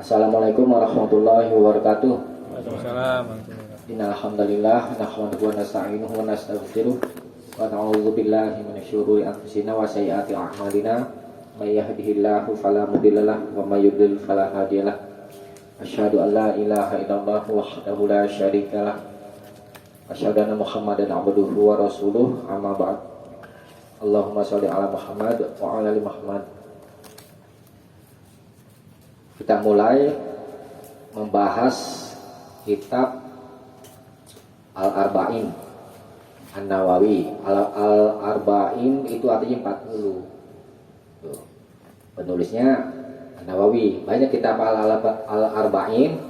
Assalamualaikum warahmatullahi wabarakatuh. Waalaikumsalam. Innal hamdalillah nahmaduhu wa nasta'inuhu wa nastaghfiruh wa na'udzu billahi minasy syururi anfusina wa sayyiati a'malina. May yahdihillahu fala mudhillalah wa may yudhlil fala hadiyalah. Asyhadu an la ilaha illallah wahdahu la syarikalah. Asyhadu anna Muhammadan abduhu wa rasuluh. Amma ba'd. Allahumma shalli ala Muhammad wa ala ali Muhammad. Kita mulai membahas kitab Al-Arba'in An-Nawawi. Al-Arba'in itu artinya 40. Tuh. Penulisnya An-Nawawi. Banyak kitab Al-Arba'in,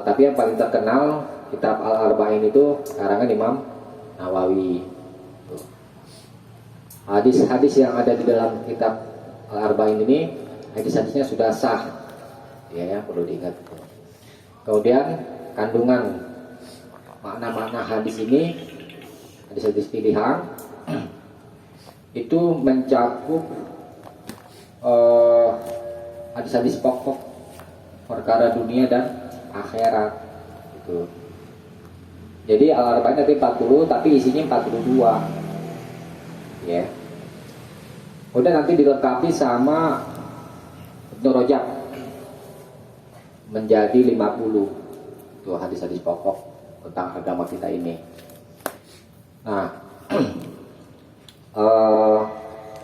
tapi yang paling terkenal kitab Al-Arba'in itu karangan Imam Nawawi. Tuh. Hadis-hadis yang ada di dalam kitab Al-Arba'in ini, hadis-hadisnya sudah sah. Ya, perlu diingat. Kemudian kandungan makna-makna hadis ini, hadis-hadis pilihan itu mencakup hadis-hadis pokok perkara dunia dan akhirat gitu. Jadi Al-Arba'in nanti 40 tapi isinya 42 ya. Udah nanti dilengkapi sama Ibnu Rajab menjadi 50 itu hadis-hadis pokok tentang agama kita ini. Nah,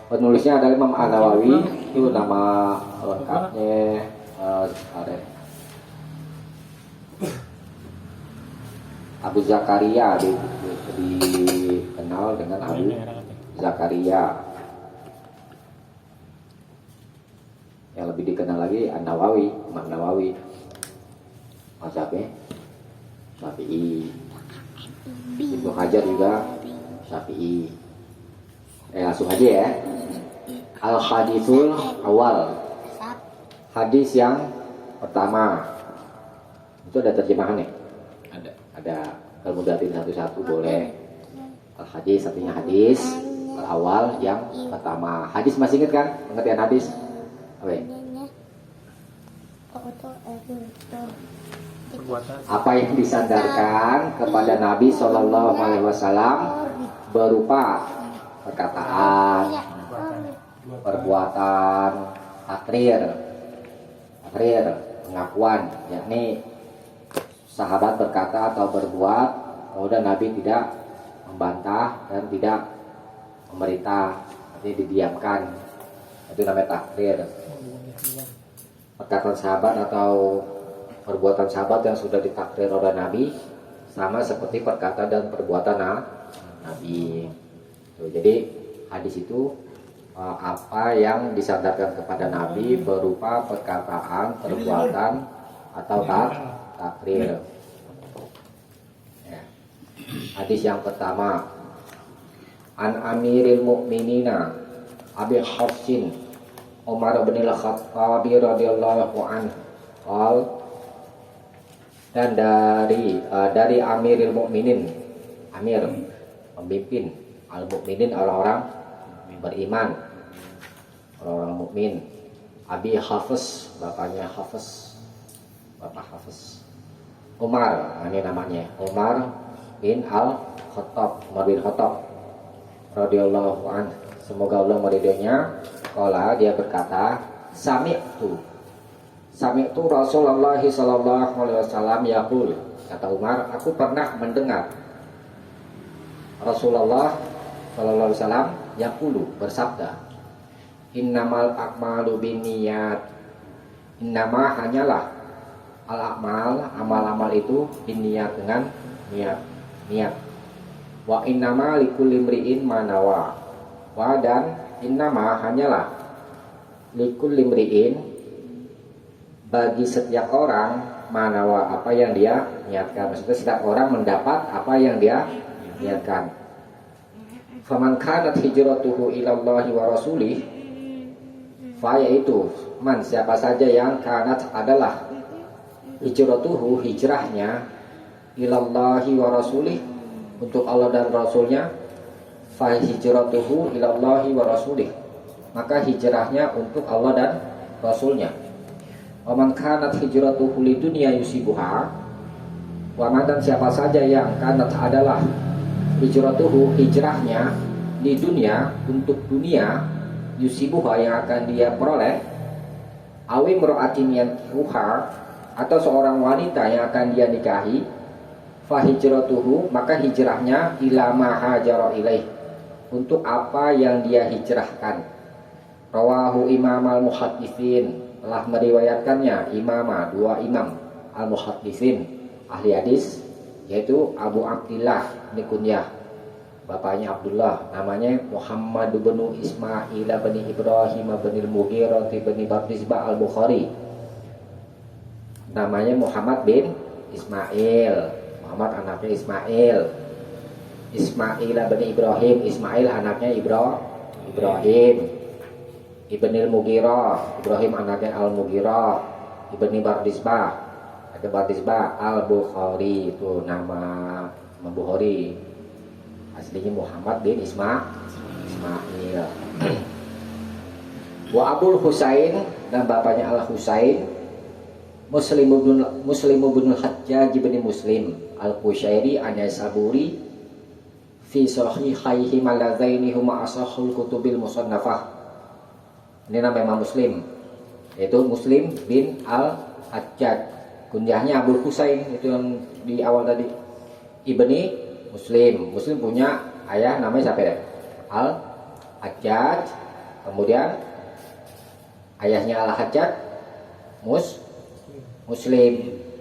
penulisnya adalah Imam An-Nawawi. Itu nama lengkapnya Abu Zakaria, dikenal dengan Abu Zakaria. Yang lebih dikenal lagi An-Nawawi, Imam Nawawi. Mazhabnya Syafi'i. Ibnu Hajar juga Syafi'i. Langsung aja ya. Al-Hadithul Awal. Hadis yang pertama. Itu ada terjemahan ya? Ada. Kalau mau datin satu-satu boleh. Al-Hadis artinya hadis. Al-Awal yang pertama. Hadis masih ingat kan? Pengertian hadis? Apa yang disandarkan kepada Nabi Shallallahu Alaihi Wasallam berupa perkataan, perbuatan, takrir, pengakuan, yakni sahabat berkata atau berbuat, kemudian Nabi tidak membantah dan tidak memerintah, artinya didiamkan, itu namanya takrir. Perkataan sahabat atau perbuatan sahabat yang sudah ditakdir oleh Nabi sama seperti perkataan dan perbuatan Nabi. Jadi hadis itu apa yang disandarkan kepada Nabi berupa perkataan, perbuatan atau takrir. Ya. Hadis yang pertama, An Amiril Mukminina Abi Hafsin Umar bin Al-Khattab radhiyallahu anhu dan dari Amiril Mukminin, Amir pemimpin, Al-Mukminin orang-orang beriman, orang-orang mukmin. Abi Hafiz, bapaknya Hafiz, bapak Hafiz. Umar, ini namanya Umar bin Al-Khattab, Umar bin Khattab radhiyallahu anhu, semoga Allah meridhoinya. Qala, dia berkata, Sami'tu Rasulullah sallallahu alaihi wasallam yaqul. Kata Umar, aku pernah mendengar Rasulullah sallallahu alaihi wasallam yaqulu, bersabda, Innamal a'malu binniyat. Innama hanyalah al-a'mal, amal-amal itu binniyat, dengan niat. Wa innama likulli imri'in ma nawa. Wa, dan innama hanyalah likulli imri'in, bagi setiap orang, manawa, apa yang dia niatkan. Maksudnya setiap orang mendapat apa yang dia niatkan. Faman kanat hijratuhu ilallahi wa rasulih, fa, yaitu man, siapa saja yang kanat adalah hijratuhu, hijrahnya, ilallahi wa rasulih, untuk Allah dan Rasulnya, fa hijratuhu ilallahi wa rasulih, maka hijrahnya untuk Allah dan Rasulnya. Wa man kanat hijratuhu lidunya yusibuha, wa man, dan siapa saja yang kanat adalah hijratuhu, hijrahnya di dunia, untuk dunia, yusibuha, yang akan dia peroleh, awi mro'atin yankihuha, atau seorang wanita yang akan dia nikahi, fa hijratuhu, maka hijrahnya ila ma hajara ilaih, untuk apa yang dia hijrahkan. Rawahu imam al-muhadditsin, telah meriwayatkannya dua imam al-muhadditsin, ahli hadis, yaitu Abu Abdillah, ini kunyah bapaknya Abdullah, namanya Muhammad bin Ismail bin Ibrahim bin Al-Mughirah bin Bardizbah al-Bukhari. Namanya Muhammad bin Ismail, Muhammad anaknya Ismail, Ismail bin Ibrahim, Ismail anaknya Ibrahim, Ibn Al-Mughirah, Ibrahim anaknya Al-Mughirah, Ibn Bardizbah, ada Bardizbah Al-Bukhari, itu nama Bukhari. Aslinya Muhammad bin Ismail. Wa Abul Husain, dan bapaknya Al-Husain, Muslim bin Hajjaj bin Muslim Al-Qushairi An-Naisaburi, fi sahihaihi malazaini huma asahul kutubil musannafah. Ini nama Imam Muslim, yaitu Muslim bin Al-Hajjaj, kunyahnya Abul Husain, itu yang di awal tadi, Ibni Muslim. Muslim punya ayah namanya siapa ya? Al-Hajjaj. Kemudian ayahnya Al-Hajjaj Muslim.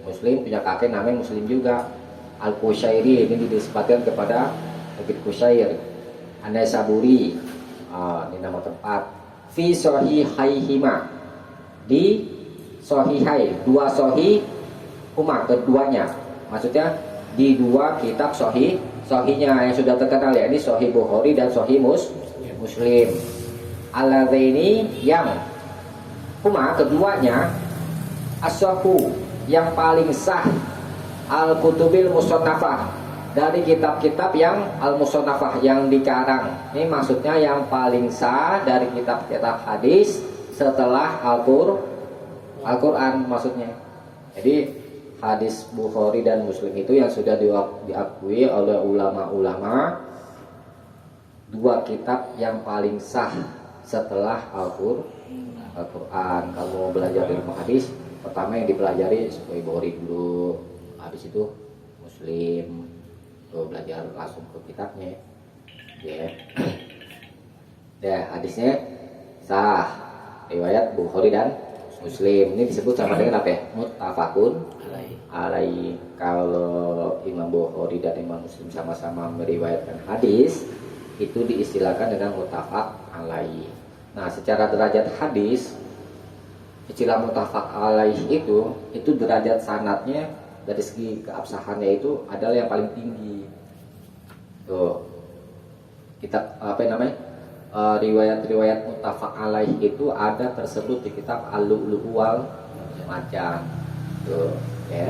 Muslim punya kakek namanya Muslim juga. Al-Qushairi, ini disebutkan kepada Ibn Qushair. An-Naisaburi, ini nama tempat. Fi sahihaihima, di sahihai, dua sahih huma, keduanya, maksudnya di dua kitab sahihnya yang sudah terkenal, ya, ini sahih Bukhari dan sahih Muslim. Alladzaini, yang huma, keduanya, as-sahu, yang paling sah, al-kutubil musannafah, dari kitab-kitab yang al-musannafah, yang dikarang. Ini maksudnya yang paling sah dari kitab-kitab hadis setelah Al-Quran maksudnya. Jadi hadis Bukhari dan Muslim itu yang sudah diakui oleh ulama-ulama, dua kitab yang paling sah setelah Al-Quran. Kalau belajar ilmu hadis, pertama yang dipelajari Sahih Bukhari dulu, habis itu Muslim. Tuh, belajar langsung ke kitabnya, ya. Ya, hadisnya sah, riwayat Bukhari dan Muslim. Ini disebut sama dengan apa ya? Muttafaqun alaihi. Kalau Imam Bukhari dan Imam Muslim sama-sama meriwayatkan hadis, itu diistilahkan dengan muttafaq alaihi. Nah, secara derajat hadis, istilah muttafaq alaihi itu derajat sanadnya dari segi keabsahannya itu adalah yang paling tinggi. Tuh, kitab apa namanya, riwayat-riwayat muttafaq alaih itu ada tersebut di kitab Al-Lu'lu' wal Marjan. Tuh, ya.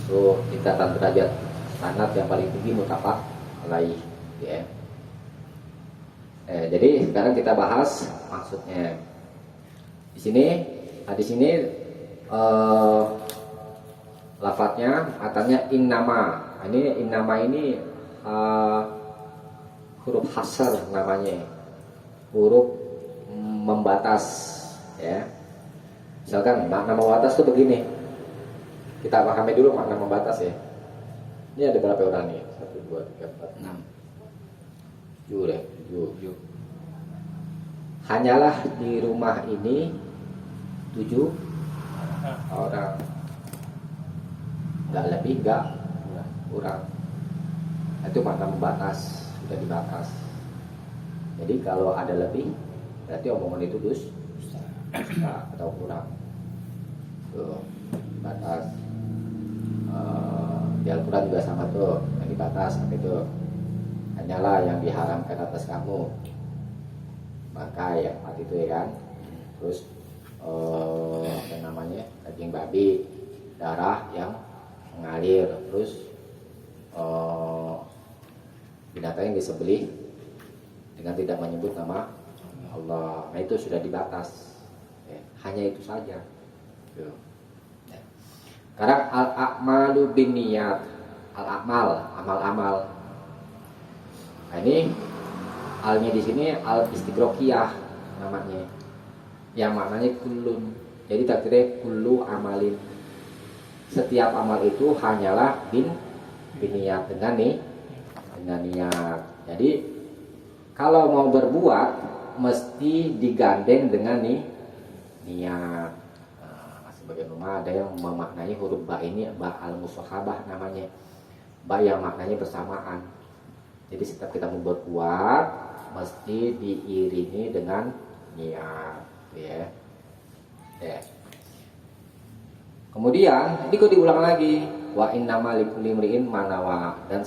Tuh, tingkatan derajat sanad yang paling tinggi muttafaq alaih, ya. Jadi sekarang kita bahas maksudnya. Di sini lafadznya katanya innama. Ini innama ini huruf hasar namanya, huruf membatas, ya. Misalkan makna membatas itu begini. Kita pahami dulu makna membatas, ya. Ini ada berapa orang nih? 1, 2, 3, 4, 6, 7. Hanyalah di rumah ini 7 orang. Nggak lebih, nggak kurang. Itu makna membatas, sudah dibatas. Jadi kalau ada lebih, berarti omongan itu dusta atau kurang. Tuh, batas. Di Al-Quran juga sama tuh, yang dibatas apa itu? Hanyalah yang diharamkan atas kamu, maka yang mati itu, ya kan. Terus apa namanya, daging babi, darah yang mengalir, terus binatang yang disembelih dengan tidak menyebut nama Allah. Nah, itu sudah dibatas, ya. Hanya itu saja. Tuh. Ya. Sekarang al-a'malu binniyat, al-a'mal, amal-amal. Nah ini alnya di sini al istigrokiyah namanya, yang maknanya kullun. Jadi takdirnya kullu amalin, setiap amal itu hanyalah binniyat, dengan niat. Jadi kalau mau berbuat mesti digandeng dengan niat. Nah, sebagian rumah ada yang memaknai huruf ba ini ba al-musahabah namanya, ba yang maknanya bersamaan. Jadi setiap kita mau berbuat mesti diiringi dengan niat, ya. Ya. Kemudian ini kok diulang lagi, wa innamal likulli imri'in ma nawa, dan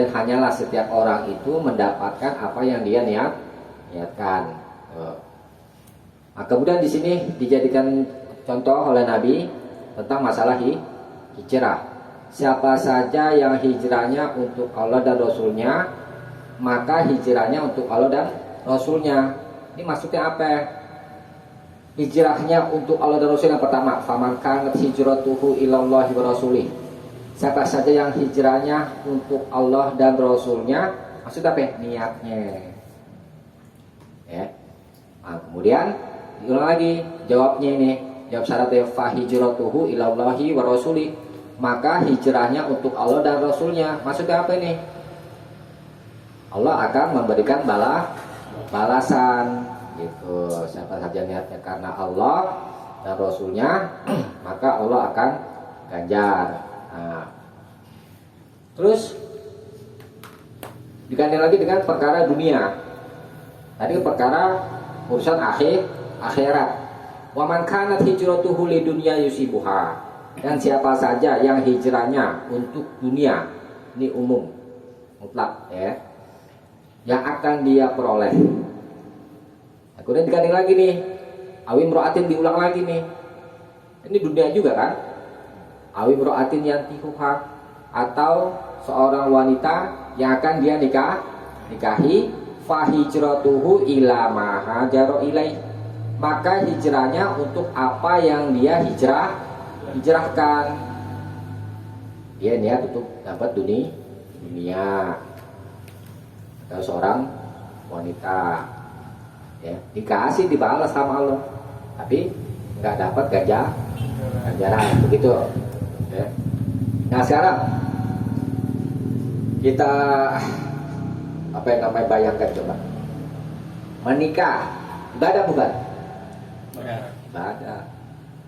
hanyalah setiap orang itu mendapatkan apa yang dia niatkan. Nah, kemudian di sini dijadikan contoh oleh Nabi tentang masalah hijrah. Siapa saja yang hijrahnya untuk Allah dan Rasulnya, maka hijrahnya untuk Allah dan Rasulnya. Ini maksudnya apa? Hijrahnya untuk Allah dan Rasul yang pertama, faman kanat hijratuhu ilallahi wa rasulih. Siapa saja yang hijrahnya untuk Allah dan Rasulnya, maksud apa? Niatnya. Ya. Nah, kemudian diulang lagi jawabnya ini. Jawab syaratnya fa hijratuhu ilallahi wa rasulih. Maka hijrahnya untuk Allah dan Rasulnya. Maksudnya apa ini? Allah akan memberikan balasan gitu. Siapa saja niatnya karena Allah dan Rasulnya, maka Allah akan ganjar. Nah, terus digandeng lagi dengan perkara dunia. Tadi perkara urusan akhirat. Wa man kanat hijratuhu lidunya yusibuha. Dan siapa saja yang hijrahnya untuk dunia, ini umum, mutlak, ya, yang akan dia peroleh. Nah, kemudian digandeng lagi nih, awim ro'atin, diulang lagi nih. Ini dunia juga kan? Awim ro'atin yang tihuha, atau seorang wanita yang akan dia nikahi, fahijratuhu ila ma hajaro ilaih. Maka hijrahnya untuk apa yang dia hijrahkan. Dia niat untuk dapat dunia. Atau seorang wanita, ya, dikasih dibalas sama Allah, tapi nggak dapat ganjaran begitu, ya. Nah sekarang kita apa yang namanya bayangkan coba, menikah ibadah bukan? Ibadah.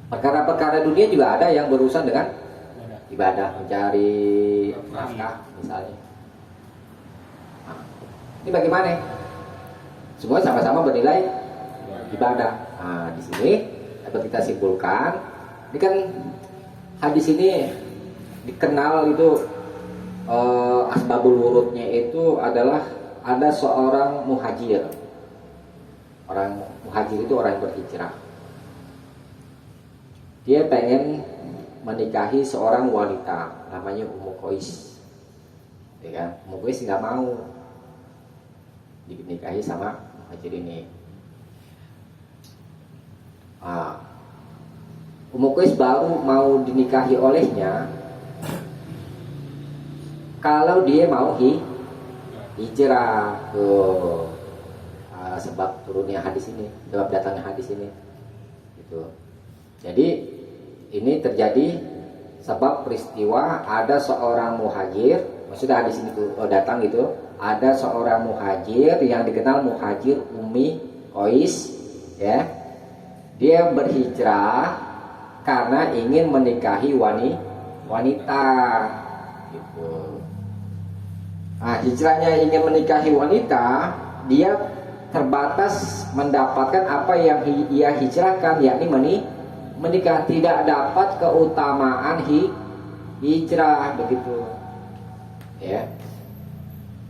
Perkara-perkara dunia juga ada yang berurusan dengan ibadah, mencari nafkah misalnya. Nah, ini bagaimana? Semua sama-sama bernilai ibadah. Nah, di sini dapat kita simpulkan, ini kan hadis ini dikenal itu asbabul wurudnya itu adalah ada seorang muhajir. Orang muhajir itu orang yang berhijrah. Dia pengen menikahi seorang wanita namanya Ummu Qais, ya kan? Ummu Qais nggak mau dinikahi sama muhajir ini. Ummu Qais baru mau dinikahi olehnya kalau dia mau hijrah. Sebab turunnya hadis ini, sebab datangnya hadis ini, gitu. Jadi ini terjadi sebab peristiwa ada seorang muhajir, maksudnya hadis ini datang gitu, ada seorang muhajir yang dikenal muhajir Ummi Qais, ya. Dia berhijrah karena ingin menikahi wanita, gitu. Nah, hijrahnya ingin menikahi wanita, dia terbatas mendapatkan apa yang ia hijrahkan, yakni menikah, tidak dapat keutamaan hijrah begitu, ya.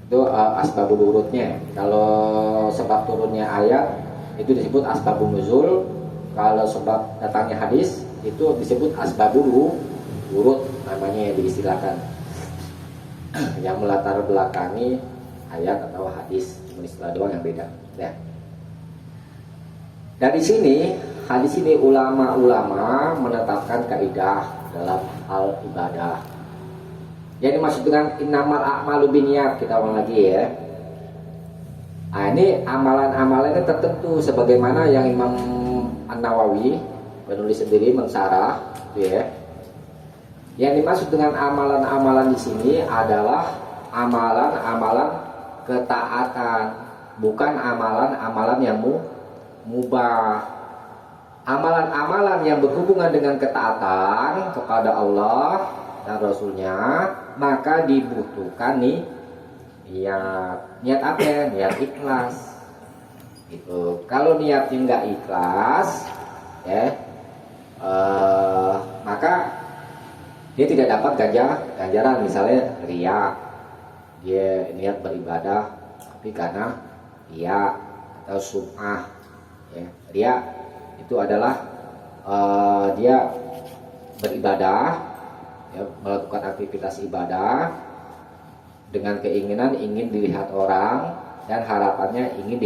Itu asbabul wurudnya. Kalau sebab turunnya ayat itu disebut asbabun nuzul. Kalau sebab datangnya hadis itu disebut asbabul wurud, namanya yang diistilahkan, yang melatar belakangi ayat atau hadis, cuma istilah doang yang beda, ya. Dari sini hadis ini ulama-ulama menetapkan kaidah dalam hal ibadah. Jadi maksud dengan innamal a'malu binniyat, kita ulang lagi ya. Nah, ini amalan-amalannya tertentu sebagaimana yang Imam An-Nawawi penulis sendiri mensarah, gitu ya. Yang dimaksud dengan amalan-amalan di sini adalah amalan-amalan ketaatan, bukan amalan-amalan yang mubah. Amalan-amalan yang berhubungan dengan ketaatan kepada Allah dan Rasulnya, maka dibutuhkan nih niat apa ya? Niat ikhlas. Gitu. Kalau niatnya nggak ikhlas, ya, maka dia tidak dapat ganjaran. Misalnya riya, dia niat beribadah tapi karena riya atau sum'ah, ya. Riya itu adalah dia beribadah, ya, melakukan aktivitas ibadah dengan keinginan ingin dilihat orang dan harapannya ingin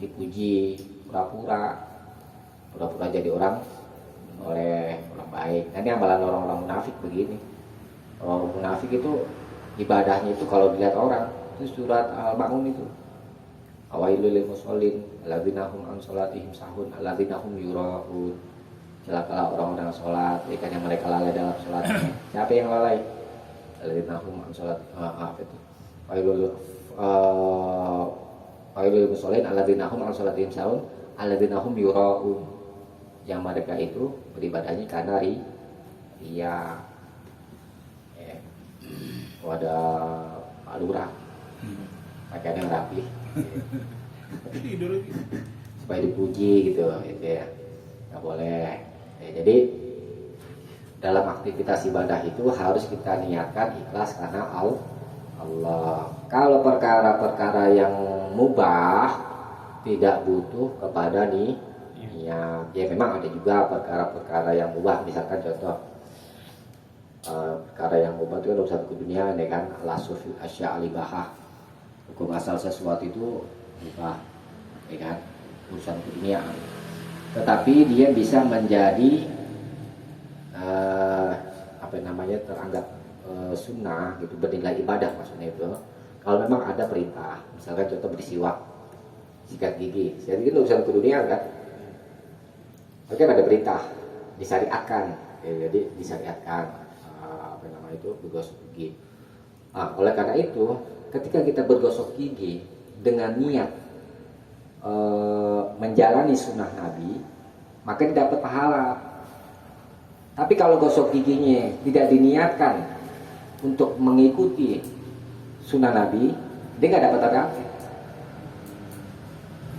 dipuji, pura-pura jadi orang oleh orang baik. Nah, ini amalan orang-orang munafik begini. Orang munafik itu ibadahnya itu kalau dilihat orang, itu surat Al-Ma'un itu. Awailul lil musallin alladzina hum an salatihim sahun alladzina hum yura'un. Celakalah orang-orang salat, ikan yang mereka lalai dalam salatnya. Siapa yang lalai? Alladzina hum an salat itu. Awailul musallin alladzina hum an salatihim sahun alladzina hum yura'un. Yang mereka itu beribadahnya karena riya. Ada Pak Lurah pakaian yang rapi supaya dipuji gitu ya, nggak boleh ya. Jadi dalam aktivitas ibadah itu harus kita niatkan ikhlas karena Allah. Kalau perkara-perkara yang mubah tidak butuh kepada niat. Ya memang ada juga perkara-perkara yang mubah, misalkan contoh perkara yang mubah itu kan urusan dunia, ya kan, lasufil asya alibahah, hukum asal sesuatu itu mubah, ya kan, urusan dunia. Tetapi dia bisa menjadi teranggap sunnah gitu, bernilai ibadah maksudnya itu kalau memang ada perintah. Misalkan contoh bersiwak, sikat gigi itu urusan dunia kan. Oke, ada perintah disyariatkan, ya, jadi disyariatkan bergosok gigi. Oleh karena itu, ketika kita bergosok gigi dengan niat menjalani sunnah Nabi, maka dapat pahala. Tapi kalau gosok giginya tidak diniatkan untuk mengikuti sunnah Nabi, dia nggak dapat apa-apa.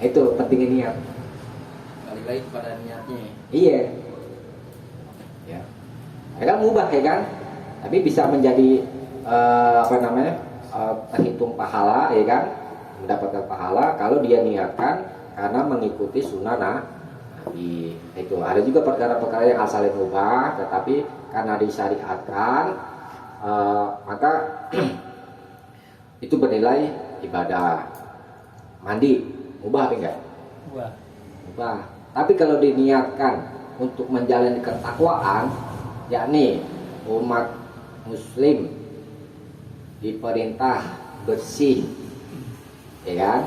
Itu pentingnya niat. Balik lagi kepada niatnya. Iya. Ya. Kan mubah ya kan? Tapi bisa menjadi terhitung pahala, ya kan? Mendapatkan pahala kalau dia niatkan karena mengikuti sunnah Nabi. Itu ada juga perkara-perkara yang asalnya mubah, tetapi karena disyariatkan, maka itu bernilai ibadah. Mandi mubah apa enggak? Mubah. Tapi kalau diniatkan untuk menjalani ketakwaan, yakni umat muslim diperintah bersih, ya kan?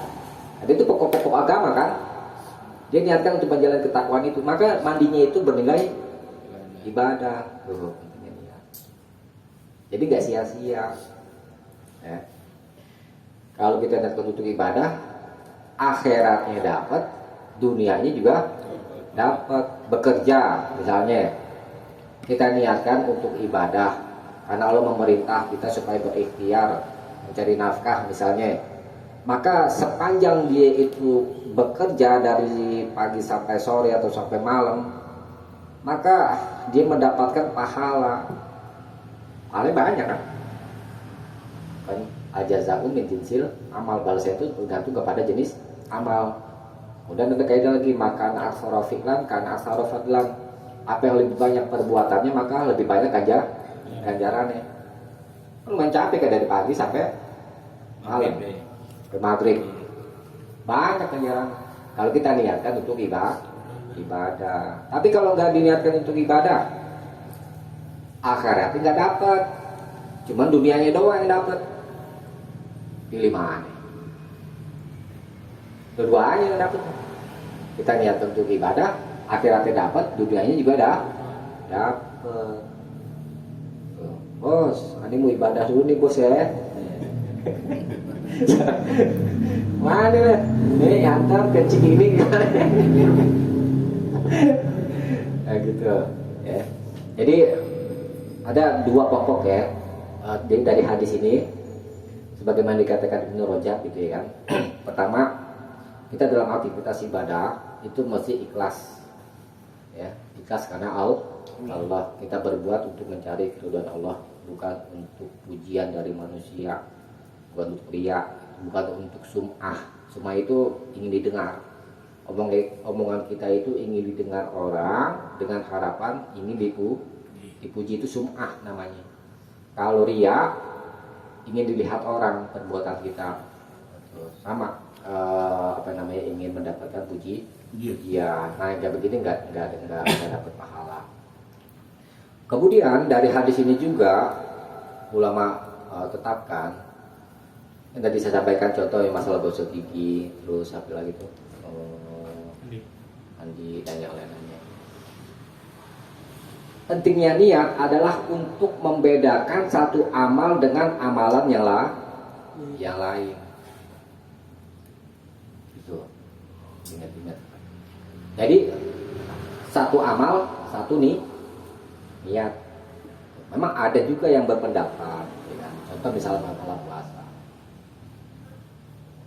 Itu pokok-pokok agama kan? Dia niatkan untuk menjalani ketakwaan itu, maka mandinya itu bernilai ibadah. Jadi nggak sia-sia. Ya. Kalau kita niatkan untuk ibadah, akhiratnya dapat, dunianya juga dapat. Bekerja misalnya, kita niatkan untuk ibadah karena Allah memerintah kita supaya berikhtiar mencari nafkah misalnya, maka sepanjang dia itu bekerja dari pagi sampai sore atau sampai malam, maka dia mendapatkan pahala. Pahalanya banyak kan? Ajaza'un min jinsil amal, balasnya itu bergantung kepada jenis amal. Kemudian ada kaidah lagi, makan aksara fi'lan kana aksara fadlan. Apa yang lebih banyak perbuatannya maka lebih banyak ganjarannya. Lumayan capek kan dari pagi sampai malam ke maghrib. Banyak ganjaran. Kalau kita niatkan untuk ibadah. Tapi kalau nggak diniatkan untuk ibadah, akhiratnya nggak dapat. Cuman dunianya doang yang dapat. Pilih mana? Dua-duanya yang dapat. Kita niat untuk ibadah, akhiratnya dapat, dunianya juga dapat. Bos, ini mau ibadah dulu nih bos ya. Mana nih antar ke Cikini nah gitu ya. Jadi ada dua pokok ya dari hadis ini, sebagaimana dikatakan Ibnu Rajab gitu ya kan. Pertama, kita dalam aktivitas ibadah itu mesti ikhlas ya, ikhlas karena Allah. Kita berbuat untuk mencari keridhaan Allah, bukan untuk pujian dari manusia, bukan untuk riya, bukan untuk sum'ah. Sum'ah itu ingin didengar. Omongan kita itu ingin didengar orang dengan harapan ingin dipuji, itu sum'ah namanya. Kalau riya, ingin dilihat orang perbuatan kita, sama ingin mendapatkan pujian. Nah kayak begini nggak dapat pahala. Kemudian dari hadis ini juga ulama tetapkan yang tadi saya sampaikan, contoh yang masalah gosok gigi, terus apa lagi tuh mandi dan yang lain-lainnya. Pentingnya niat adalah untuk membedakan satu amal dengan amalan yang lain. Itu ingat-ingat. Jadi satu amal, satu niat. Memang ada juga yang berpendapat ya. Contoh misalnya masalah puasa,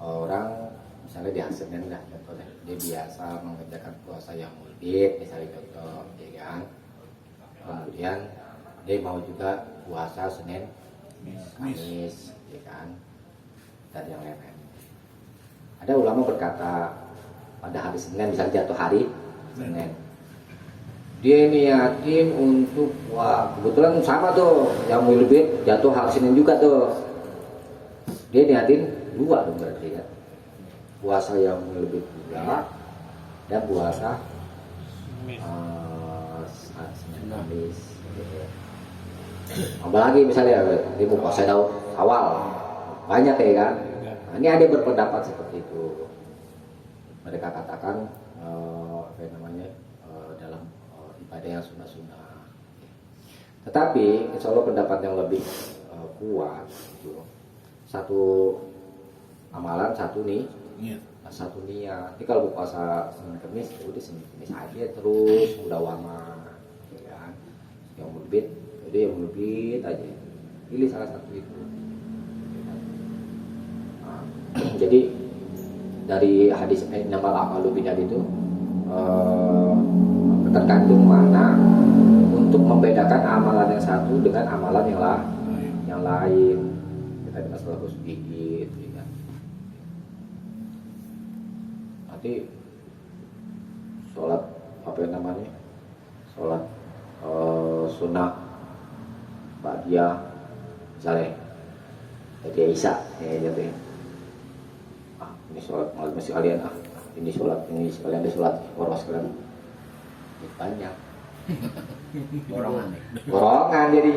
orang misalnya di Senin lah contohnya, dia biasa mengerjakan puasa yang mulbit misalnya contoh ya kan. Kemudian dia mau juga puasa Senin Kamis ya kan, dan yang lain-lain. Ada ulama berkata pada hari Senin, misalnya jatuh hari Senin, dia niatin untuk, wah kebetulan sama tuh yang mulbit jatuh hari Senin juga tuh, dia niatin dua dong berarti ya, puasa yang mulbit juga dan puasa Senin Kamis gitu. Apalagi misalnya dia mau puasa awal banyak ya kan. Nah, ini ada berpendapat seperti itu. Mereka katakan dalam ibadah yang sunnah-sunnah. Tetapi insya Allah pendapat yang lebih kuat itu satu amalan, satu satu niat. Jadi kalau puasa Senin Kamis, udah Senin Kamis aja terus udah lama, ya kan? Yang mulbit, jadi yang mulbit aja. Pilih salah satu itu. Nah, jadi dari hadis innamal a'malu binniyat itu terkandung makna untuk membedakan amalan yang satu dengan amalan yang lain. Kita di masalah gosok gigi, ya kan? Nanti sholat sholat sunnah ba'diyah misalnya jadi Isya ya gitu ya. Ini sholat malam masih kalian ini sholat ini sekalian ada sholat boros kalian banyak borongan jadi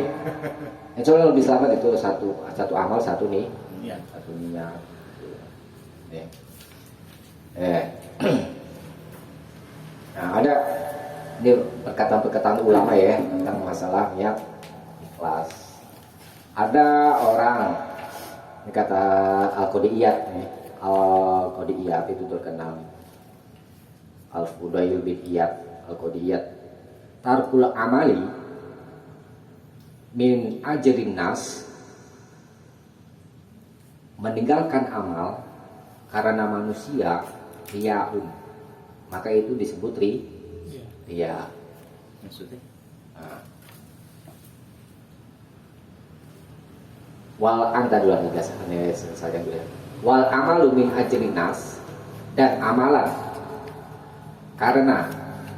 insya Allah lebih selamat itu satu amal satu niat ya. Nah ada ini perkataan ulama ya tentang masalah niat ikhlas. Ada orang, ini kata Al-Qodiyat itu terkenal, Al-Fudail bin Iyad Al-Qodiyat, tarkul amali min ajrin nas, meninggalkan amal karena manusia riyaun, maka itu disebut riya. Maksudnya wal anta dulu saya bilang wal amalu min ajrin nas, dan amalan karena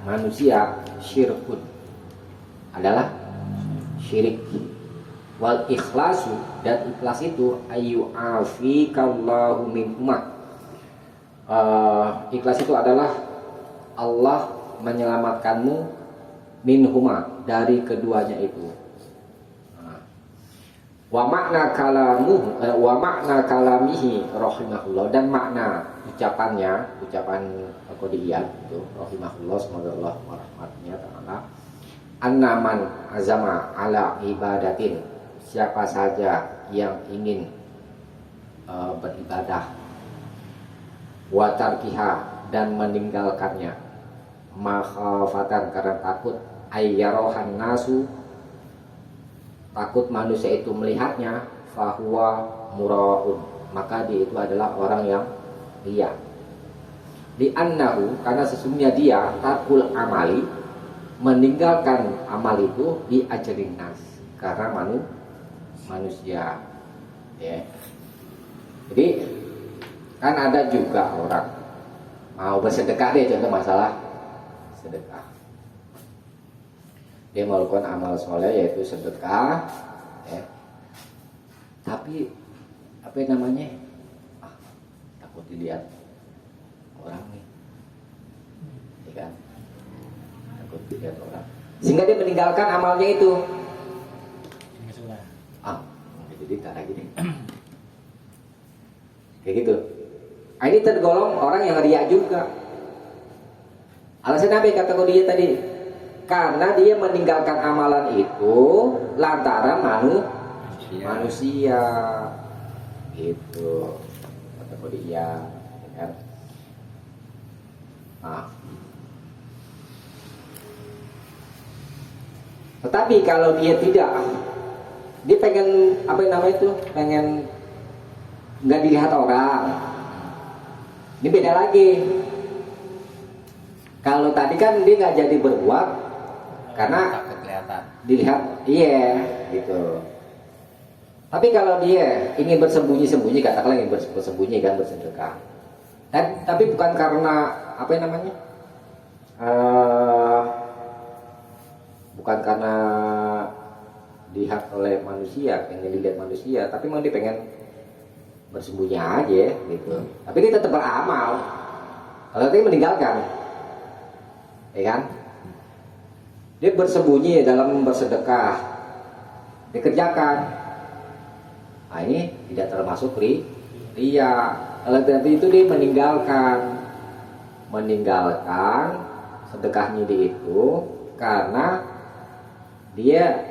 manusia syirkun adalah syirik. Wal ikhlasu, dan ikhlas itu ayu afikallahu min umat. Ikhlas itu adalah Allah menyelamatkanmu minhuma dari keduanya itu. Wa makna kalamihi rahimahullah, dan makna ucapan Qodiyah itu rahimahullah, semoga Allah merahmatinya ta'ala, annaman azama ala ibadatin, siapa saja yang ingin beribadah, wa tarkiha, dan meninggalkannya, makhafatan, karena takut, ayyarohan nasu, takut manusia itu melihatnya, fahuwa muraun, maka dia itu adalah orang yang riya. Li'annahu, karena sesungguhnya dia takul amali, meninggalkan amal itu di ajrin nas, karena manusia ya. Jadi kan ada juga orang mau bersedekah deh, contoh masalah sedekah, dia melakukan amal soleh yaitu sedekah ya. Tapi apa namanya, takut dilihat orang nih ya kan, takut dilihat orang, sehingga dia meninggalkan amalnya itu. Jadi tak lagi deh kayak gitu. Ini tergolong orang yang riya juga. Alasan apa kata dia tadi? Karena dia meninggalkan amalan itu lantaran manusia gitu, kata dia kan. Tetapi kalau dia tidak, dia pengen apa namanya itu, pengen nggak dilihat orang, ini beda lagi. Kalau tadi kan dia nggak jadi berbuat karena kelihatan, dilihat, iya gitu. Tapi kalau dia ingin bersembunyi-sembunyi, katakanlah ingin bersembunyi kan, bersedekah, tapi bukan karena apa namanya, bukan karena dilihat oleh manusia, pengen dilihat manusia, tapi memang dia pengen bersembunyi aja gitu. Tapi dia tetap beramal. Kalau dia meninggalkan, ya kan? Dia bersembunyi dalam bersedekah, dikerjakan. Nah ini tidak termasuk riya. Kalau tadi itu dia meninggalkan sedekahnya dia itu karena dia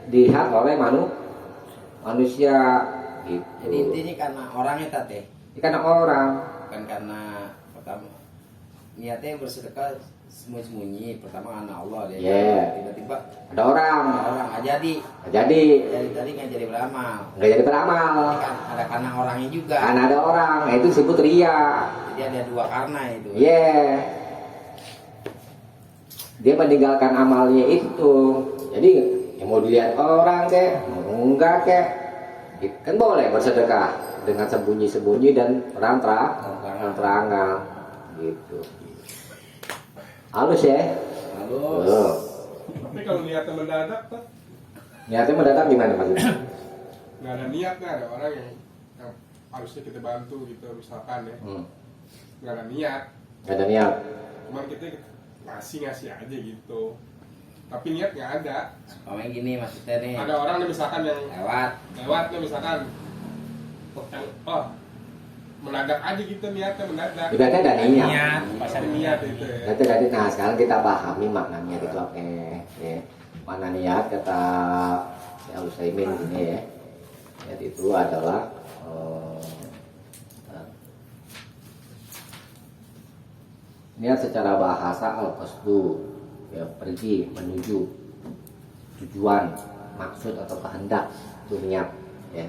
dilihat oleh manusia gitu. Jadi intinya karena orangnya tadi. Karena orang. Bukan karena pertama niatnya bersedekah sembunyi-sembunyi, pertama karena Allah dia. Yeah. Tiba-tiba ada orang nggak jadi. Jadi tadi nggak jadi beramal. Nggak jadi beramal. Kan ada karena orangnya juga. Karena ada orang, itu disebut riya. Jadi ada dua karena itu. Yeah. Dia meninggalkan amalnya itu. Jadi yang mau dilihat orang kek, mau enggak kek, kan boleh bersedekah dengan sembunyi-sembunyi dan terang-terangan gitu. Halus ya? Halus. Tapi kalau niatnya mendadak tuh? Niatnya mendadak gimana maksudnya? Nggak ada niat, nggak ada orang yang harusnya kita bantu gitu misalkan ya. Nggak ada niat. Nggak ada niat. Cuman kita ngasih aja gitu. Tapi niat nggak ada. Pokoknya gini maksudnya nih. Ada orang nih misalkan yang lewat nih misalkan, mendadak aja gitu niatnya mendadak. Ibaratnya ada niat. Pasti niat itu ya. Jadi nah sekarang kita pahami makna niat itu apa ya. Mana niat kata Al-Utsaimin ini ya. Niat itu adalah niat secara bahasa al-qasdu, ya, pergi, menuju, tujuan, maksud atau kehendak, itu niat ya.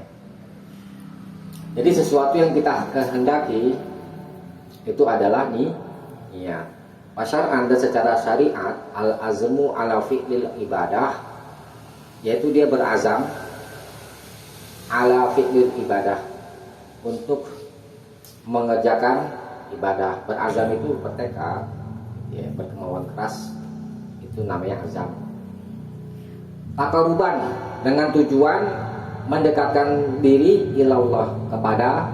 Jadi sesuatu yang kita kehendaki itu adalah niat. Pasar Anda secara syariat al-azmu ala fi'lil ibadah, yaitu dia berazam ala fi'lil ibadah, untuk mengerjakan ibadah. Berazam itu bertekad, ya, berkemauan keras, itu namanya azam. Taqarruban, dengan tujuan mendekatkan diri ilallah, kepada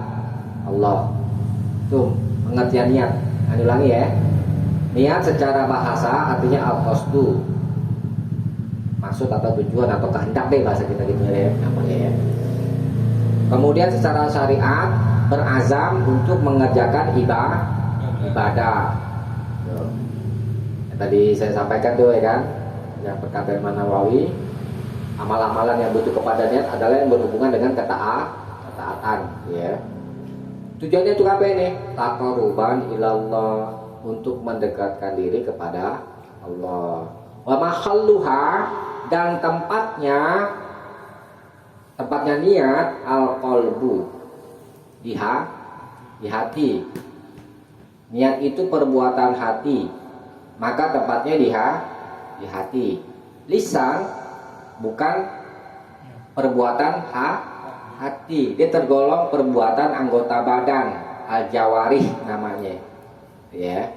Allah. Tuh pengertian niat. Ulangi ya. Niat secara bahasa artinya al-qasdu, maksud atau tujuan atau kehendak deh bahasa kita gitu ya namanya ya. Kemudian secara syariat berazam untuk mengerjakan ibadah. Tuh. Yang tadi saya sampaikan tuh ya kan, yang perkataan Imam Nawawi, amal-amalan yang butuh kepada niat adalah yang berhubungan dengan ketaatan ya. Tujuannya untuk apa ini? Taqarruban ilallah, untuk mendekatkan diri kepada Allah. Wa mahalluha, dan tempatnya niat al-qalbu, di hati. Niat itu perbuatan hati, maka tempatnya di hati. Lisan bukan perbuatan hati, dia tergolong perbuatan anggota badan, al-jawarih namanya ya.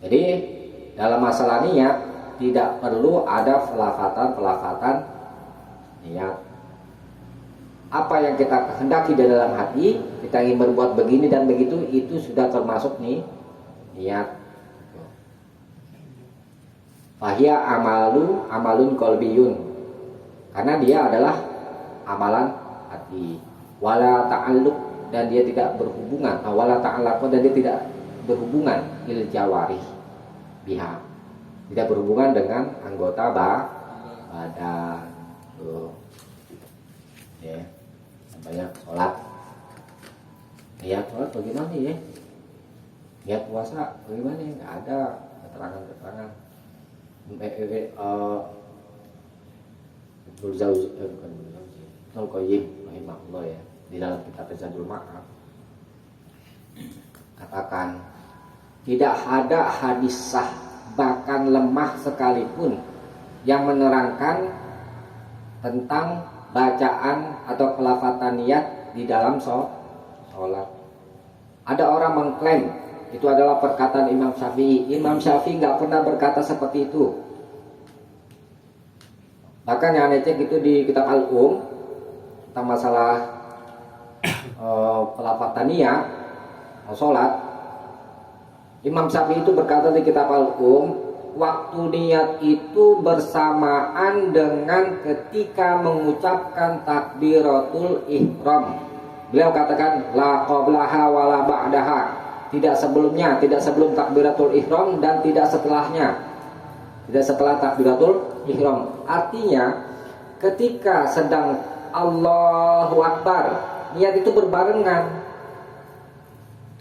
Jadi dalam masalah niat tidak perlu ada pelafatan niat. Apa yang kita kehendaki di dalam hati, kita ingin berbuat begini dan begitu, itu sudah termasuk niat. Fahia amalun qalbiyun, karena dia adalah amalan hati. Wala ta'alluq, dan dia tidak berhubungan. Wala ta'allaq, dan dia tidak berhubungan il jawarih biha, tidak berhubungan dengan anggota badan. Tuh. Ya. Banyak sholat. Niat sholat bagaimana ya? Niat puasa bagaimana? Nggak ada keterangan-keterangan. Ibnu Qayyim rahimahullah ya, di dalam kitab Zadul Ma'ad katakan, tidak ada hadis sah bahkan lemah sekalipun yang menerangkan tentang bacaan atau pelafatan niat di dalam sholat. Ada orang mengklaim itu adalah perkataan Imam Syafi'i. Imam Syafi'i nggak pernah berkata seperti itu. Bahkan yang cek itu di kitab tentang masalah pelafatan niat sholat. Imam Syafi'i itu berkata di kitab waktu niat itu bersamaan dengan ketika mengucapkan takbiratul ihram. Beliau katakan la qablaha wala ba'daha, tidak sebelumnya, tidak sebelum takbiratul ihram dan tidak setelahnya, tidak setelah takbiratul ihram. Artinya ketika sedang Allahu Akbar, niat itu berbarengan.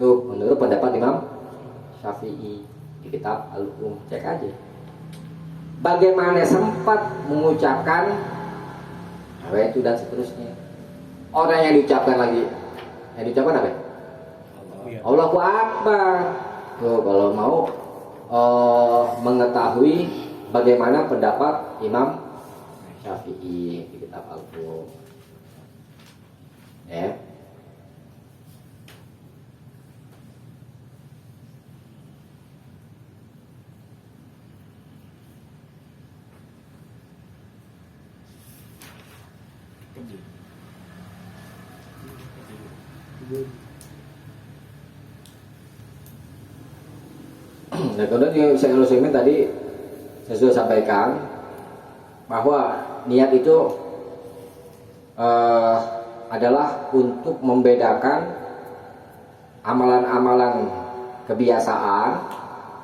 Tuh menurut pendapat Imam Syafi'i di kitab cek aja. Bagaimana sempat mengucapkan itu dan seterusnya. Orang yang diucapkan lagi, yang diucapkan apa? Allahu Akbar. Tuh kalau mau mengetahui bagaimana pendapat Imam Syafi'i di kitab ya. Nah, kemudian Syekh Al-Utsaimin tadi saya sudah sampaikan bahwa niat itu adalah untuk membedakan amalan-amalan kebiasaan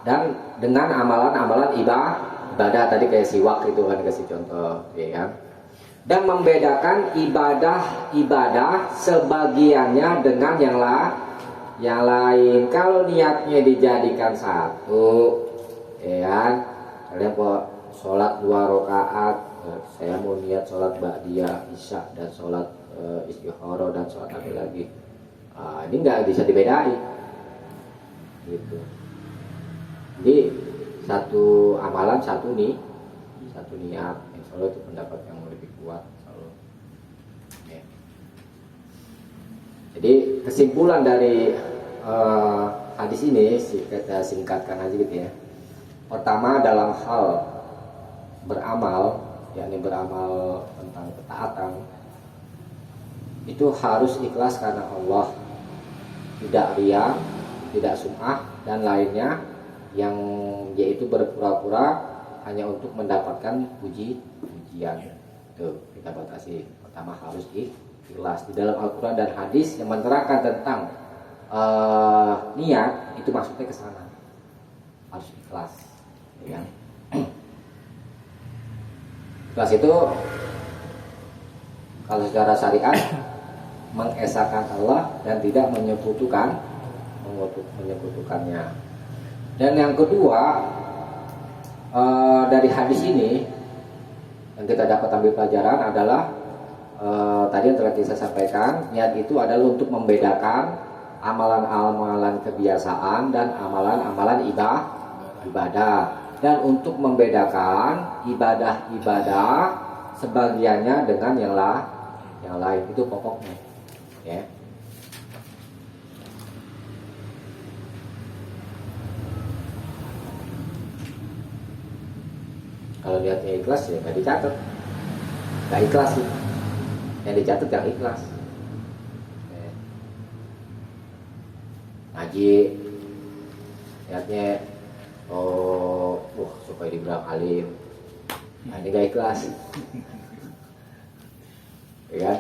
dan dengan amalan-amalan ibadah tadi kayak siwak itu kan kasih contoh ya kan, dan membedakan ibadah sebagiannya dengan yang lain. Kalau niatnya dijadikan satu ya kan, kalian kok sholat 2 rakaat, saya mau niat sholat ba'diyah isya dan sholat istikharah dan sholat apa lagi, ini nggak bisa dibedain gitu. Jadi satu amalan satu niat. Insya Allah itu pendapat yang lebih kuat. Ya. Jadi kesimpulan dari hadis ini kita singkatkan aja gitu ya. Pertama, dalam hal beramal, yakni beramal tentang ketaatan, itu harus ikhlas karena Allah, tidak riya, tidak sum'ah dan lainnya yang yaitu berpura-pura hanya untuk mendapatkan pujian. Tuh, kita batasi. Pertama harus ikhlas. Di dalam Al-Quran dan hadis yang menerangkan tentang niat itu maksudnya ke sana. Harus ikhlas. Ya. Ikhlas itu kalau secara syariat mengesahkan Allah dan tidak menyekutukannya. Dan yang kedua dari hadis ini yang kita dapat ambil pelajaran adalah tadi yang telah saya sampaikan, niat itu adalah untuk membedakan amalan-amalan kebiasaan dan amalan-amalan ibadah, dan untuk membedakan ibadah-ibadah sebagiannya dengan yang lain. Itu pokoknya, ya. Kalau niatnya ikhlas ya nggak dicatat, nggak ikhlas sih. Yang dicatat yang ikhlas. Ngaji niatnya supaya dibilang alim, nah ini nggak ikhlas, ya kan?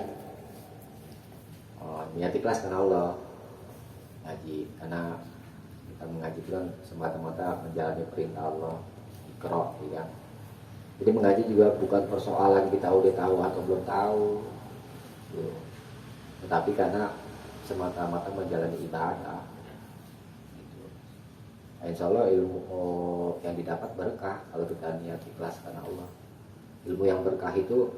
Niat ikhlas karena Allah, ngaji karena kita mengaji itu kan semata-mata menjalani perintah Allah, Iqra, ya kan? Jadi mengaji juga bukan persoalan kita udah tahu atau belum tahu, tetapi karena semata-mata menjalani ibadah. Insya Allah ilmu yang didapat berkah kalau kita niat ikhlas karena Allah. Ilmu yang berkah itu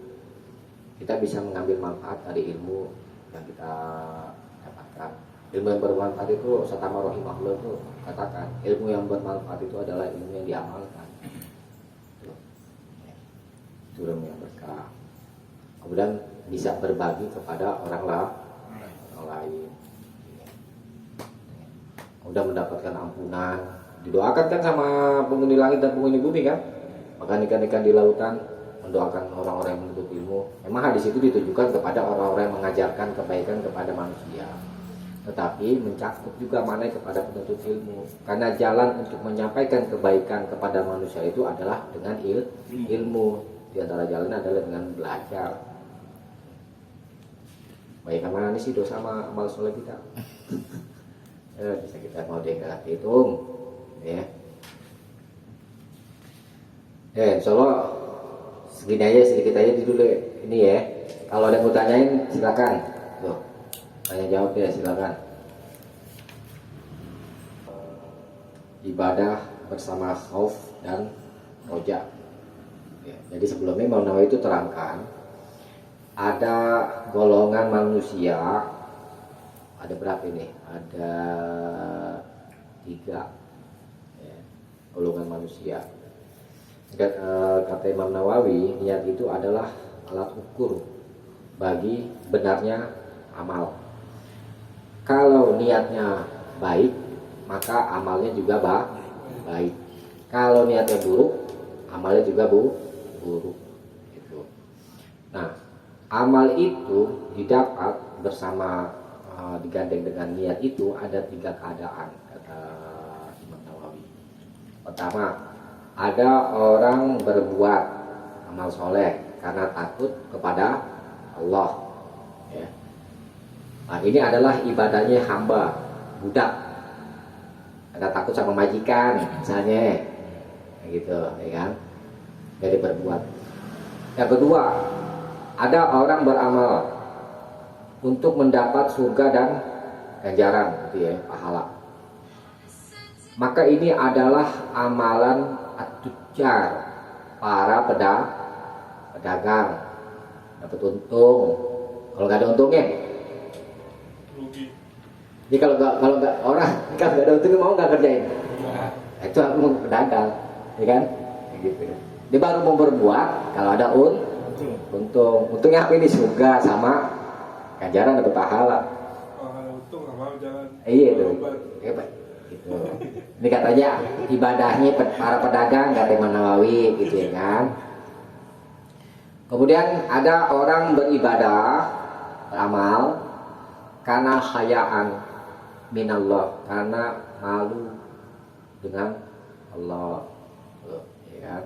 kita bisa mengambil manfaat dari ilmu yang kita dapatkan. Ilmu yang bermanfaat itu Satama Rahimahullah itu katakan, ilmu yang bermanfaat itu adalah ilmu yang diamalkan. Itu ilmu yang berkah. Kemudian bisa berbagi kepada orang lain. Udah mendapatkan ampunan, didoakan kan sama penghuni langit dan penghuni bumi kan, makan ikan-ikan di lautan, mendoakan orang-orang yang menuntut ilmu. Memang hadis itu ditujukan kepada orang-orang yang mengajarkan kebaikan kepada manusia, tetapi mencakup juga mana kepada penuntut ilmu, karena jalan untuk menyampaikan kebaikan kepada manusia itu adalah dengan ilmu. Di antara jalan adalah dengan belajar. Baik, mana nih sih dosa sama amal soleh kita? Bisa kita mau hitung, ya. Insya Allah segini aja, sedikit aja dulu ini ya. Kalau ada yang mau tanyain silakan. Tuh, tanya jawab ya silakan. Ibadah bersama khauf dan roja. Ya, jadi sebelumnya Imam Nawawi itu terangkan ada golongan manusia, ada berapa ini? Ada 3 ya, golongan manusia. Kata Imam Nawawi, niat itu adalah alat ukur bagi benarnya amal. Kalau niatnya baik, maka amalnya juga baik. Kalau niatnya buruk, amalnya juga buruk. Gitu. Nah, amal itu didapat bersama digandeng dengan niat itu ada 3 keadaan, kata Imam Nawawi. Pertama, ada orang berbuat amal soleh karena takut kepada Allah. Ya. Nah, ini adalah ibadahnya hamba, budak, karena takut sama majikan, misalnya, gitu, ya kan? Jadi berbuat. Yang kedua, ada orang beramal untuk mendapat surga dan ganjaran, gitu ya, pahala. Maka ini adalah amalan at-tujjar, para pedagang, dapat untung. Kalau nggak ada untungnya, rugi. jadi kalau nggak orang kalau nggak ada untungnya mau nggak kerjain? Itu aku mau pedagang, ya kan? Gitu. Dia baru mau berbuat kalau ada untung. Untungnya apa ini? Surga sama ganjaran atau pahala. Kalau ada untung nggak mau jalan. Iya tuh. Gitu. Ini katanya ibadahnya para pedagang, kata Imam Nawawi, gitu ya kan. Kemudian ada orang beribadah, beramal karena hayaan minallah, karena malu dengan Allah, ya kan?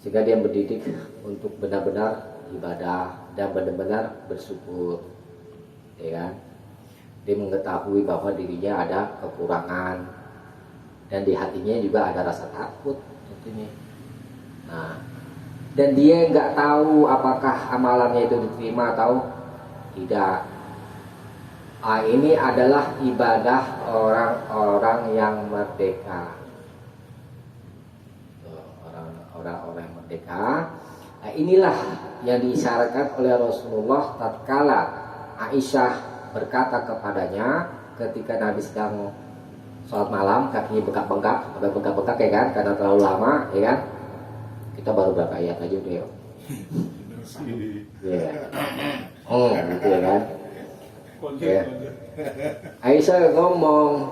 Sehingga dia mendidik untuk benar-benar ibadah dan benar-benar bersyukur, ya kan? Dia mengetahui bahwa dirinya ada kekurangan dan di hatinya juga ada rasa takut tentunya. Nah, dan dia nggak tahu apakah amalannya itu diterima atau tidak. Ini adalah ibadah orang-orang yang merdeka. Orang-orang yang merdeka. Nah, inilah yang diisyaratkan oleh Rasulullah tatkala Aisyah berkata kepadanya ketika Nabi sedang sholat malam, kakinya bengkak-bengkak ya kan, karena terlalu lama, ya kan. Kita baru berapa ayat aja udah ya. Gitu ya kan. Ya. Aisyah ngomong,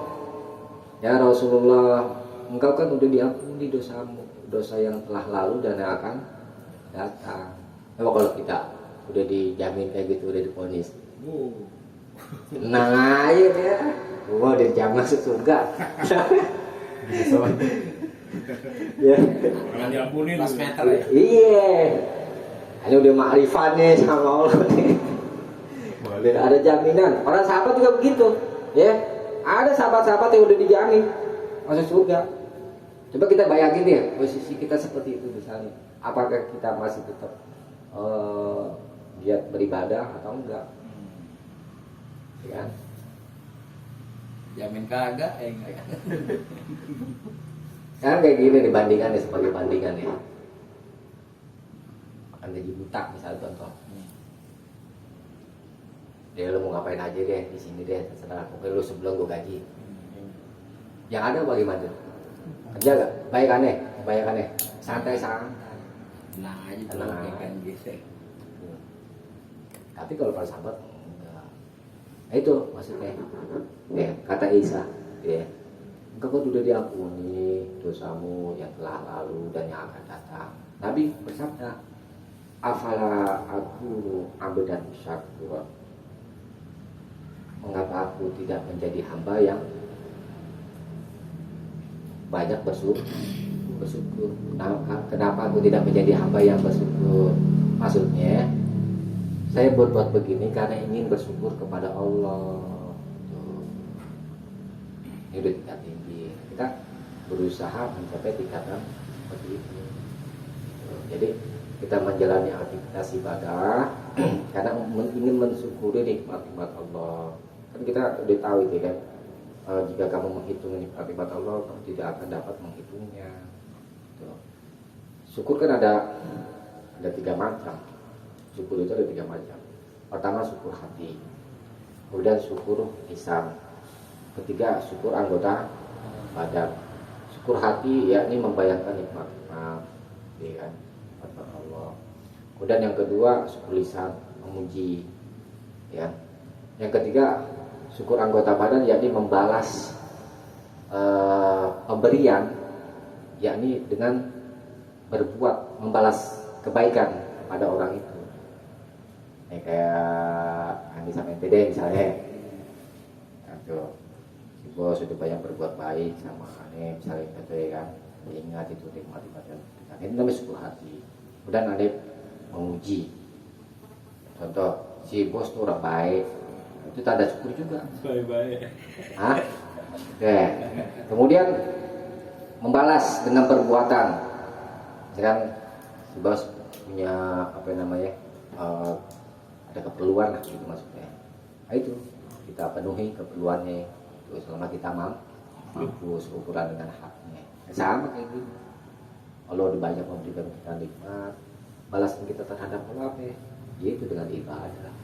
ya Rasulullah, engkau kan udah diampuni dosamu, dosa yang telah lalu dan yang akan datang. Coba kalau kita udah dijamin kayak gitu, udah diponis, tenang aja ya, gua udah dijamin masuk surga. Ya. Jangan diampuni pas meter ya. Iya. Ini udah makrifat nih sama Allah nih. Dan ada jaminan. Para sahabat juga begitu, ya. Ada sahabat-sahabat yang udah dijamin masuk surga. Coba kita bayangin deh posisi kita seperti itu misalnya. Apakah kita masih tetap giat beribadah atau enggak? Ya kan? Jamin kagak enggak. Kan kayak gini dibandingkan ya, sebagai bandingan ya. Makan gaji buta misalnya contoh. Dia lu mau ngapain aja deh di sini deh, terserah. Pokoknya lu sebelum gua gaji. Yang ada bagaimana? Kerja gak? Bayakannya. Santai-santai. Tenang aja Tenang tuh aja. kan gitu. Tapi kalau para sahabat enggak. Nah, itu maksudnya. Ya, kata Isa, ya. Engkau kan sudah diampuni dosamu yang telah lalu dan yang akan datang. Nabi bersabda, afala aku abdan syakur. Mengapa aku tidak menjadi hamba yang banyak bersyukur? Kenapa aku tidak menjadi hamba yang bersyukur? Maksudnya, saya berbuat begini karena ingin bersyukur kepada Allah. Ini udah tingkat tinggi. Kita berusaha mencapai tingkatan seperti itu. Jadi kita menjalani aktivitas ibadah karena ingin mensyukuri nikmat-nikmat Allah. Kan kita udah tahu itu kan. Jika kamu menghitung nikmat-nikmat Allah, kamu tidak akan dapat menghitungnya. Tuh. Syukur kan ada 3 macam. Syukur itu ada 3 macam. Pertama syukur hati, kemudian syukur lisan, ketiga syukur anggota badan. Syukur hati yakni membayangkan nikmat-nikmat, ya kan, nikmat Allah. Kemudian yang kedua syukur lisan, memuji, ya. Yang ketiga syukur anggota badan yakni membalas pemberian, yakni dengan berbuat membalas kebaikan pada orang itu. Kayak Andi sama NTD misalnya, nah, si bos sudah banyak berbuat baik sama Ane misalnya, gitu ya kan, ingat itu nikmat-nikmat dan itu namanya syukur hati. Kemudian Ane menguji, contoh si bos tuh orang baik, itu tanda syukur juga. Baik-baik. Hah? Oke. Kemudian membalas dengan perbuatan. Misalkan si bos punya apa namanya, ada keperluan lah gitu maksudnya. Nah, itu kita penuhi keperluannya itu selama kita mampu seukuran dengan haknya. Sama kayak gitu. Allah udah banyak memberikan kita nikmat, balasan kita terhadap Allah apa ya? Yaitu dengan ibadah.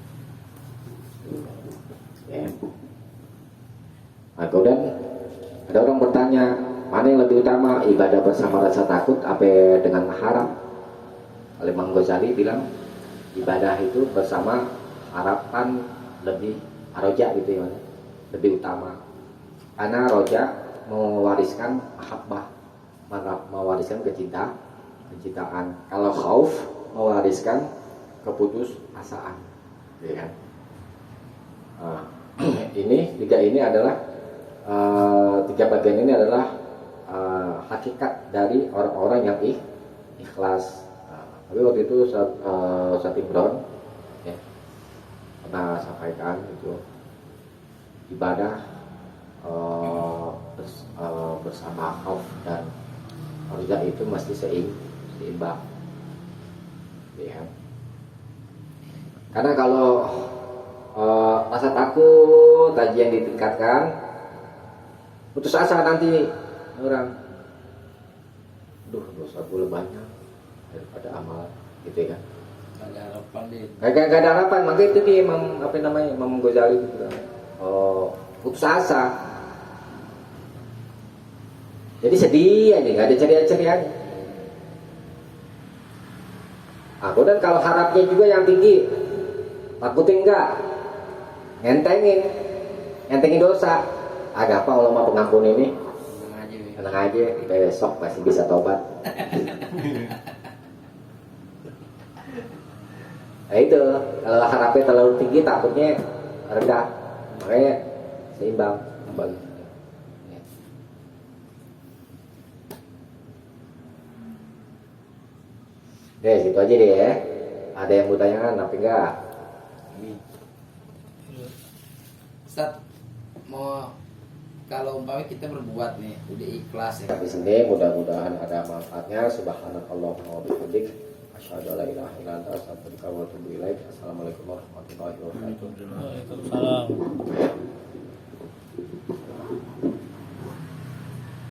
Ya. Nah, kemudian ada orang bertanya, mana yang lebih utama, ibadah bersama rasa takut apa dengan haram? Oleh Imam Ghazali bilang ibadah itu bersama harapan lebih roja gitu ya, lebih utama. Karena roja mewariskan mahabbah, mewariskan kecintaan. Kalau khauf mewariskan keputusasaan, ya kan? Nah, ini 3 ini adalah tiga bagian ini adalah hakikat dari orang-orang yang ikhlas. Tapi waktu itu Ustaz Imron ya, pernah sampaikan itu ibadah bersama khauf dan roja itu mesti seimbang ya. Karena kalau rasa takut tadi yang ditingkatkan, putus asa nanti orang, dosa gue banyak daripada amal gitu ya kan. Gak ada harapan deh. Gak ada harapan, makanya itu dia Imam Ghazali gitu kan. Putus asa. Jadi sedih aja, gak ada ceria-cerianya. Aku dan kalau harapnya juga yang tinggi, takutin enggak, ngentengin dosa. Agak apa Allah mau pengampun ini? Tenang aja, besok pasti bisa tobat. Nah itu, kalau harapnya terlalu tinggi takutnya rendah, makanya seimbang. Deh, situ aja deh ya. Ada yang mau tanyakan tapi enggak? Ustaz, mau kalau umpamanya kita berbuat nih, udah ikhlas ya. Di sini mudah-mudahan ada manfaatnya. Subhanallah wa bihamdik, asyhadu an la ilaha illa anta, astaghfiruka wa atubu ilaik. Assalamualaikum warahmatullahi wabarakatuh. Waalaikumsalam.